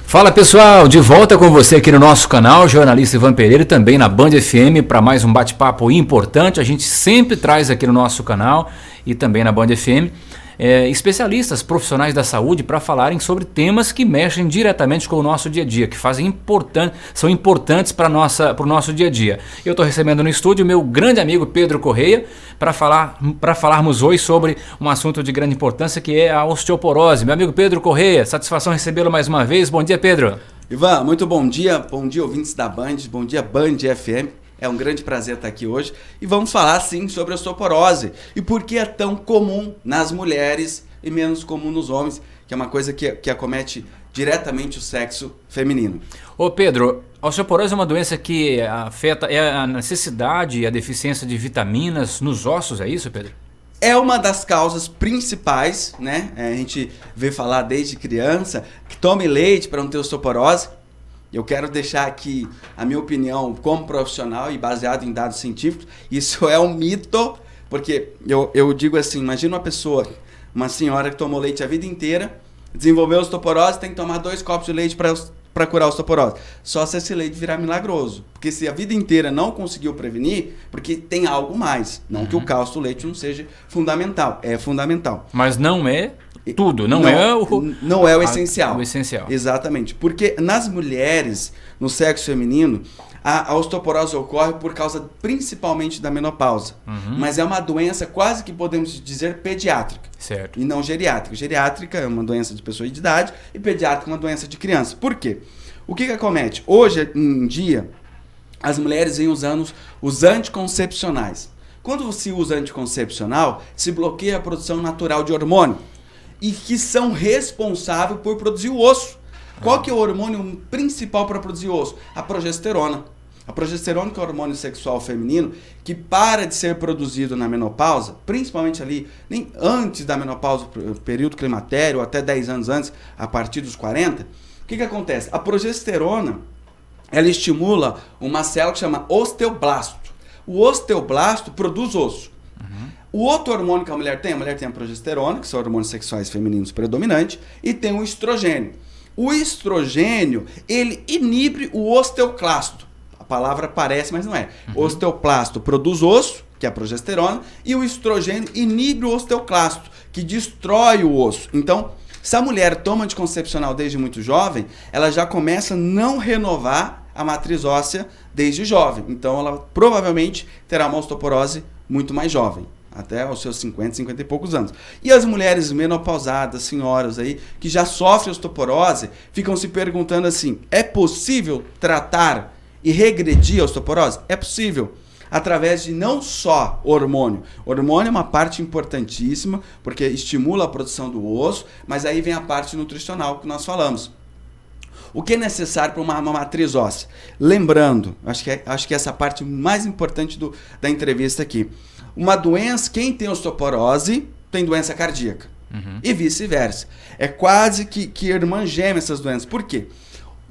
Fala pessoal, de volta com você aqui no nosso canal, jornalista Ivan Pereira, e também na Band FM para mais um bate-papo importante. A gente sempre traz aqui no nosso canal e também na Band FM especialistas, profissionais da saúde para falarem sobre temas que mexem diretamente com o nosso dia a dia, que são importantes para o nosso dia a dia. Eu estou recebendo no estúdio o meu grande amigo Pedro Correia para falarmos hoje sobre um assunto de grande importância que é a osteoporose. Meu amigo Pedro Correia, satisfação recebê-lo mais uma vez. Bom dia, Pedro. Ivan, muito bom dia ouvintes da Band, bom dia Band FM. É um grande prazer estar aqui hoje e vamos falar sim sobre a osteoporose e por que é tão comum nas mulheres e menos comum nos homens, que é uma coisa que acomete diretamente o sexo feminino. Ô Pedro, a osteoporose é uma doença que afeta a necessidade e a deficiência de vitaminas nos ossos, é isso, Pedro? É uma das causas principais, né? A gente vê falar desde criança que tome leite para não ter osteoporose. Eu quero deixar aqui a minha opinião como profissional e baseado em dados científicos. Isso é um mito, porque eu digo assim, imagina uma senhora que tomou leite a vida inteira, desenvolveu osteoporose, tem que tomar 2 copos de leite para curar a osteoporose. Só se esse leite virar milagroso. Porque se a vida inteira não conseguiu prevenir, porque tem algo mais. Não que o cálcio do leite não seja fundamental, é fundamental. Mas não é tudo, não é o essencial. O essencial. Exatamente. Porque nas mulheres, no sexo feminino, a osteoporose ocorre por causa principalmente da menopausa. Mas é uma doença quase que podemos dizer pediátrica. Certo. E não geriátrica. Geriátrica é uma doença de pessoa de idade e pediátrica é uma doença de criança. Por quê? O que acomete? Hoje em dia, as mulheres vêm usando os anticoncepcionais. Quando se usa anticoncepcional, se bloqueia a produção natural de hormônio. E que são responsáveis por produzir o osso. Qual que é o hormônio principal para produzir o osso? A progesterona. A progesterona, que é o hormônio sexual feminino, que para de ser produzido na menopausa, principalmente ali, nem antes da menopausa, período climatério, ou até 10 anos antes, a partir dos 40, o que acontece? A progesterona, ela estimula uma célula que chama osteoblasto. O osteoblasto produz osso. O outro hormônio que a mulher tem a progesterona, que são hormônios sexuais femininos predominantes, e tem o estrogênio. O estrogênio, ele inibe o osteoclasto. A palavra parece, mas não é. O osteoclasto produz osso, que é a progesterona, e o estrogênio inibe o osteoclasto, que destrói o osso. Então, se a mulher toma anticoncepcional desde muito jovem, ela já começa a não renovar a matriz óssea desde jovem. Então, ela provavelmente terá uma osteoporose muito mais jovem. Até aos seus 50 e poucos anos. E as mulheres menopausadas, senhoras aí, que já sofrem osteoporose, ficam se perguntando assim, é possível tratar e regredir a osteoporose? É possível, através de não só hormônio. Hormônio é uma parte importantíssima, porque estimula a produção do osso, mas aí vem a parte nutricional que nós falamos. O que é necessário para uma matriz óssea? Lembrando, acho que essa é a parte mais importante da entrevista aqui. Uma doença, quem tem osteoporose tem doença cardíaca. E vice-versa. É quase que irmã gêmea essas doenças. Por quê?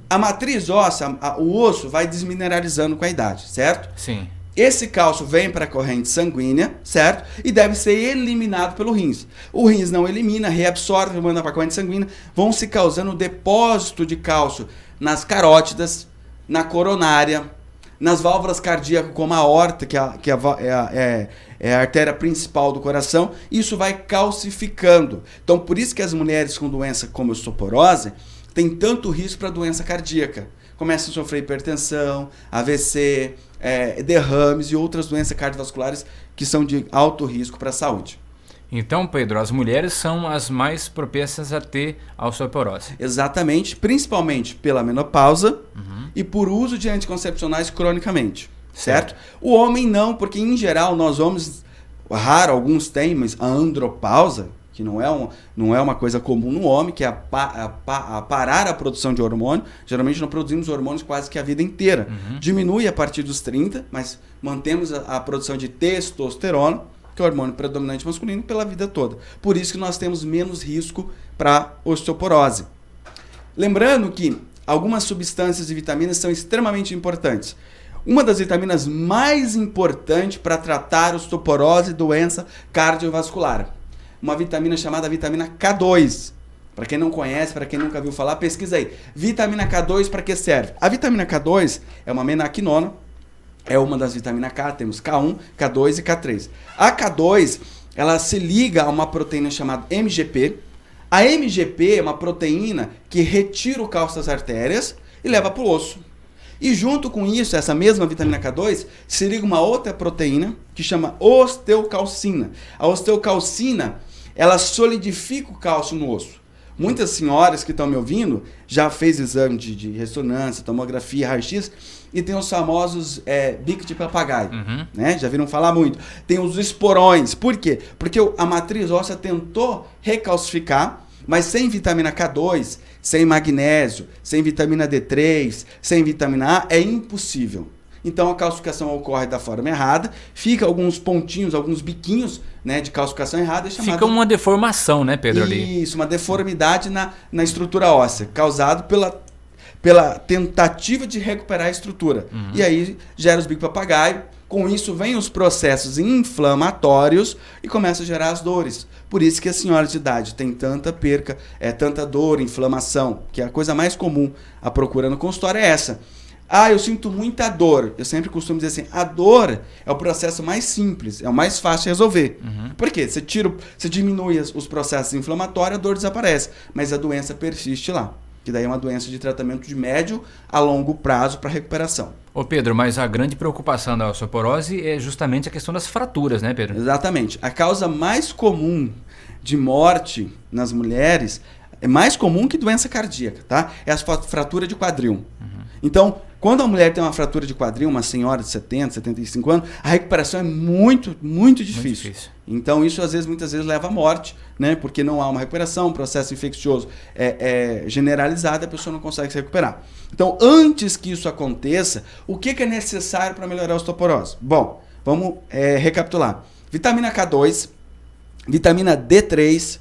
A matriz óssea, o osso vai desmineralizando com a idade, certo? Sim. Esse cálcio vem para a corrente sanguínea, certo? E deve ser eliminado pelo rins. O rins não elimina, reabsorve, manda para a corrente sanguínea, vão se causando depósito de cálcio nas carótidas, na coronária, nas válvulas cardíacas, como a aorta, que é a artéria principal do coração. Isso vai calcificando. Então, por isso que as mulheres com doença como osteoporose têm tanto risco para doença cardíaca. Começam a sofrer hipertensão, AVC, derrames e outras doenças cardiovasculares que são de alto risco para a saúde. Então, Pedro, as mulheres são as mais propensas a ter a osteoporose. Exatamente, principalmente pela menopausa e por uso de anticoncepcionais cronicamente, certo? O homem não, porque em geral nós homens, raro, alguns têm, mas a andropausa, que não é uma coisa comum no homem, que é parar a produção de hormônio. Geralmente não produzimos hormônios quase que a vida inteira. Diminui a partir dos 30, mas mantemos a produção de testosterona, que é o hormônio predominante masculino, pela vida toda. Por isso que nós temos menos risco para osteoporose. Lembrando que algumas substâncias e vitaminas são extremamente importantes. Uma das vitaminas mais importantes para tratar osteoporose e doença cardiovascular. Uma vitamina chamada vitamina K2. Para quem não conhece, para quem nunca viu falar, pesquisa aí. Vitamina K2 para que serve? A vitamina K2 é uma menaquinona, é uma das vitaminas K, temos K1, K2 e K3. A K2, ela se liga a uma proteína chamada MGP. A MGP é uma proteína que retira o cálcio das artérias e leva para o osso. E junto com isso, essa mesma vitamina K2, se liga uma outra proteína que chama osteocalcina. A osteocalcina, ela solidifica o cálcio no osso. Muitas senhoras que estão me ouvindo já fez exame de ressonância, tomografia, raio-x e tem os famosos bico de papagaio, né? Já viram falar muito. Tem os esporões. Por quê? Porque a matriz óssea tentou recalcificar, mas sem vitamina K2, sem magnésio, sem vitamina D3, sem vitamina A, é impossível. Então a calcificação ocorre da forma errada, fica alguns pontinhos, alguns biquinhos, né, de calcificação errada. Fica uma deformação, né, Pedro? Isso, uma deformidade na estrutura óssea, causado pela tentativa de recuperar a estrutura. E aí gera os bico papagaio. Com isso vem os processos inflamatórios e começa a gerar as dores. Por isso que as senhoras de idade têm tanta perca, tanta dor, inflamação, que é a coisa mais comum a procura no consultório é essa. Ah, eu sinto muita dor. Eu sempre costumo dizer assim, a dor é o processo mais simples, é o mais fácil de resolver. Por quê? Você diminui os processos inflamatórios, a dor desaparece, mas a doença persiste lá. Que daí é uma doença de tratamento de médio a longo prazo para recuperação. Ô Pedro, mas a grande preocupação da osteoporose é justamente a questão das fraturas, né, Pedro? Exatamente. A causa mais comum de morte nas mulheres é mais comum que doença cardíaca, tá? É a fratura de quadril. Então, quando a mulher tem uma fratura de quadril, uma senhora de 70, 75 anos, a recuperação é muito, muito difícil. Então, isso muitas vezes leva à morte, né? Porque não há uma recuperação, um processo infeccioso generalizado, a pessoa não consegue se recuperar. Então, antes que isso aconteça, o que é necessário para melhorar a osteoporose? Bom, vamos recapitular. Vitamina K2, vitamina D3,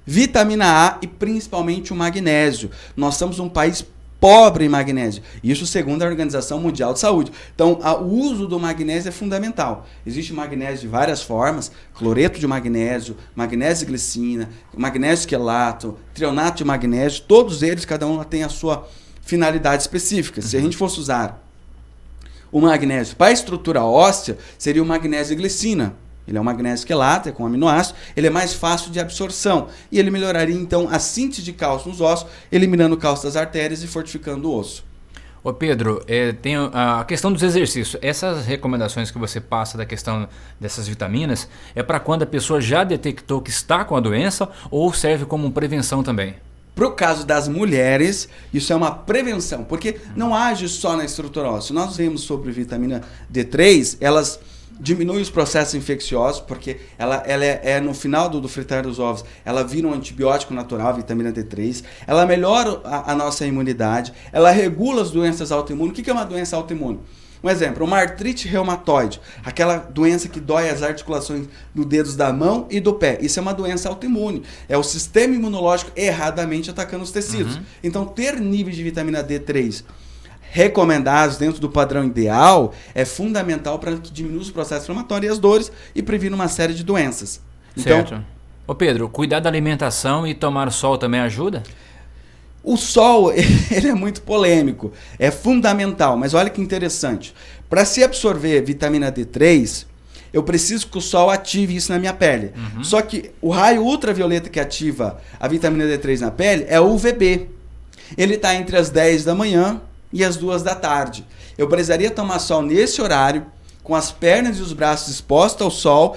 vitamina A e principalmente o magnésio. Nós somos um país pobre em magnésio. Isso segundo a Organização Mundial de Saúde. Então, o uso do magnésio é fundamental. Existe magnésio de várias formas, cloreto de magnésio, magnésio glicina, magnésio quelato, trionato de magnésio, todos eles, cada um tem a sua finalidade específica. Se a gente fosse usar o magnésio para a estrutura óssea, seria o magnésio glicina. Ele é um magnésio quelato, é com aminoácido, ele é mais fácil de absorção. E ele melhoraria, então, a síntese de cálcio nos ossos, eliminando o cálcio das artérias e fortificando o osso. Ô Pedro, tem a questão dos exercícios. Essas recomendações que você passa da questão dessas vitaminas, é para quando a pessoa já detectou que está com a doença ou serve como prevenção também? Para o caso das mulheres, isso é uma prevenção, porque não age só na estrutura óssea. Nós vemos sobre vitamina D3, elas diminui os processos infecciosos, porque ela é no final do fritar dos ovos, ela vira um antibiótico natural, a vitamina D3, ela melhora a nossa imunidade, ela regula as doenças autoimunes. O que é uma doença autoimune? Um exemplo, uma artrite reumatoide, aquela doença que dói as articulações dos dedos da mão e do pé. Isso é uma doença autoimune. É o sistema imunológico erradamente atacando os tecidos. Então, ter níveis de vitamina D3 recomendados dentro do padrão ideal é fundamental para que diminua os processos inflamatórios e as dores e previna uma série de doenças. Certo. Ô Pedro, cuidar da alimentação e tomar sol também ajuda? O sol, ele é muito polêmico, é fundamental, mas olha que interessante. Para se absorver vitamina D3, eu preciso que o sol ative isso na minha pele. Só que o raio ultravioleta que ativa a vitamina D3 na pele é o UVB. Ele está entre as 10 da manhã e as 2 da tarde. Eu precisaria tomar sol nesse horário, com as pernas e os braços expostos ao sol,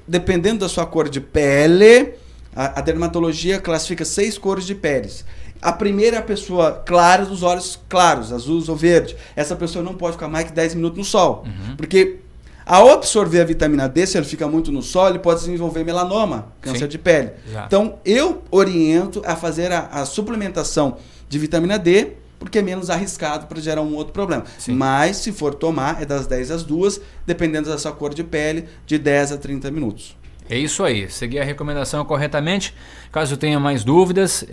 dependendo da sua cor de pele, a dermatologia classifica 6 cores de peles. A primeira é a pessoa clara, dos olhos claros, azuis ou verde. Essa pessoa não pode ficar mais que 10 minutos no sol. Porque ao absorver a vitamina D, se ele fica muito no sol, ele pode desenvolver melanoma, câncer de pele. Exato. Então, eu oriento a fazer a suplementação de vitamina D, porque é menos arriscado para gerar um outro problema. Mas, se for tomar, é das 10 às 2, dependendo da sua cor de pele, de 10 a 30 minutos. É isso aí, seguir a recomendação corretamente. Caso tenha mais dúvidas,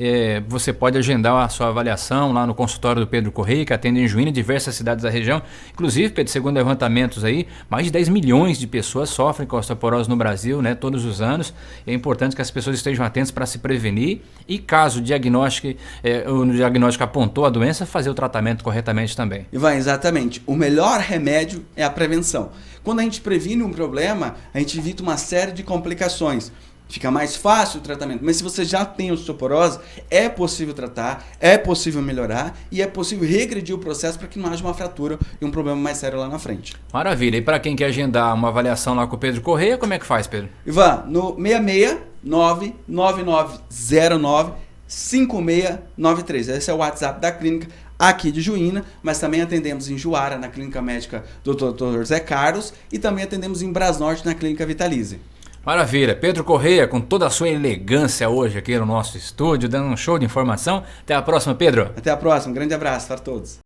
você pode agendar a sua avaliação lá no consultório do Pedro Correia, que atende em Juína e diversas cidades da região. Inclusive, Pedro, segundo levantamentos aí, mais de 10 milhões de pessoas sofrem com osteoporose no Brasil, né, todos os anos. É importante que as pessoas estejam atentas para se prevenir e, caso o diagnóstico apontou a doença, fazer o tratamento corretamente também. Ivan, exatamente. O melhor remédio é a prevenção. Quando a gente previne um problema, a gente evita uma série de complicações. Fica mais fácil o tratamento. Mas se você já tem osteoporose, é possível tratar, é possível melhorar e é possível regredir o processo para que não haja uma fratura e um problema mais sério lá na frente. Maravilha. E para quem quer agendar uma avaliação lá com o Pedro Correia, como é que faz, Pedro? Ivan, no 669-9909-5693. Esse é o WhatsApp da clínica aqui de Juína, mas também atendemos em Juara, na Clínica Médica do Dr. Zé Carlos, e também atendemos em Brasnorte, na Clínica Vitalize. Maravilha. Pedro Correia, com toda a sua elegância hoje aqui no nosso estúdio, dando um show de informação. Até a próxima, Pedro. Até a próxima. Um grande abraço para todos.